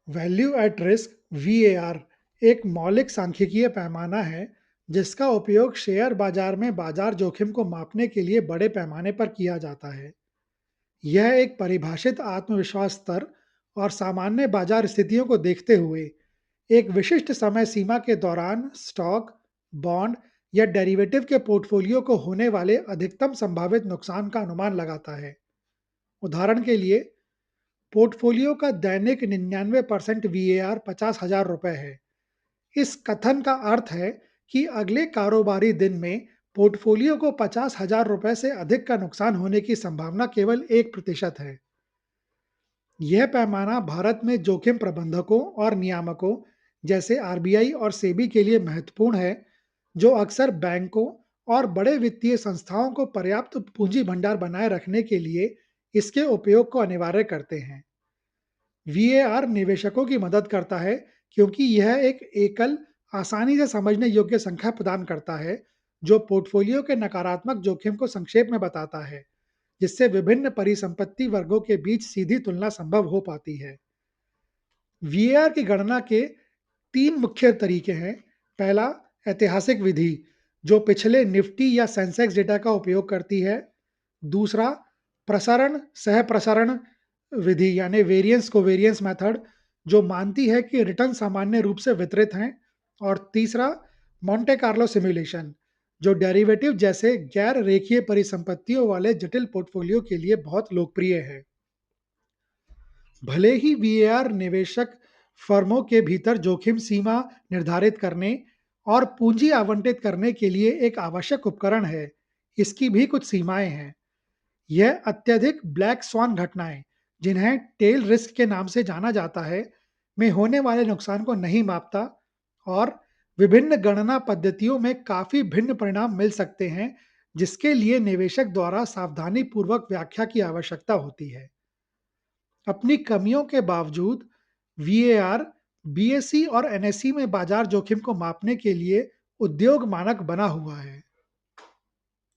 Value at risk VAR एक मौलिक सांख्यिकीय पैमाना है जिसका उपयोग शेयर बाजार में बाजार जोखिम को मापने के लिए बड़े पैमाने पर किया जाता है। यह एक परिभाषित आत्मविश्वास स्तर और सामान्य बाजार स्थितियों को देखते हुए एक विशिष्ट समय सीमा के दौरान स्टॉक, बॉन्ड या डेरिवेटिव के पोर्टफोलियो को होने वाले अधिकतम संभावित नुकसान का अनुमान लगाता है। उदाहरण के लिए, पोर्टफोलियो का दैनिक 99% वीएआर 50,000 रुपये है। इस कथन का अर्थ है कि अगले कारोबारी दिन में पोर्टफोलियो को 50,000 रुपये से अधिक का नुकसान होने की संभावना केवल 1% है। यह पैमाना भारत में जोखिम प्रबंधकों और नियामकों जैसे आरबीआई और सेबी के लिए महत्वपूर्ण है, जो अक्सर बैंकों और बड़े वित्तीय संस्थाओं को पर्याप्त पूंजी भंडार बनाए रखने के लिए इसके उपयोग को अनिवार्य करते हैं। वीएआर निवेशकों की मदद करता है क्योंकि यह एक एकल, आसानी से समझने योग्य संख्या प्रदान करता है, जो पोर्टफोलियो के नकारात्मक जोखिम को संक्षेप में बताता है, जिससे विभिन्न परिसंपत्ति वर्गों के बीच सीधी तुलना संभव हो पाती है। वीएआर की गणना के 3 मुख्य तरीके हैं। पहला, ऐतिहासिक विधि, जो पिछले निफ्टी या सेंसेक्स डेटा का उपयोग करती है। दूसरा, प्रसारण सहप्रसारण विधि यानी वेरिएंस कोवेरिएंस मेथड, जो मानती है कि रिटर्न सामान्य रूप से वितरित हैं। और तीसरा, मोंटे कार्लो सिमुलेशन, जो डेरिवेटिव जैसे गैर रेखीय परिसंपत्तियों वाले जटिल पोर्टफोलियो के लिए बहुत लोकप्रिय है। भले ही वीएआर निवेशक फर्मों के भीतर जोखिम सीमा निर्धारित करने और पूंजी आवंटित करने के लिए एक आवश्यक उपकरण है, इसकी भी कुछ सीमाएं हैं। यह अत्यधिक ब्लैक स्वान घटनाएं, जिन्हें टेल रिस्क के नाम से जाना जाता है, में होने वाले नुकसान को नहीं मापता और विभिन्न गणना पद्धतियों में काफी भिन्न परिणाम मिल सकते हैं, जिसके लिए निवेशक द्वारा सावधानीपूर्वक व्याख्या की आवश्यकता होती है। अपनी कमियों के बावजूद वीएआर बीएसई और एनएसई में बाजार जोखिम को मापने के लिए उद्योग मानक बना हुआ है।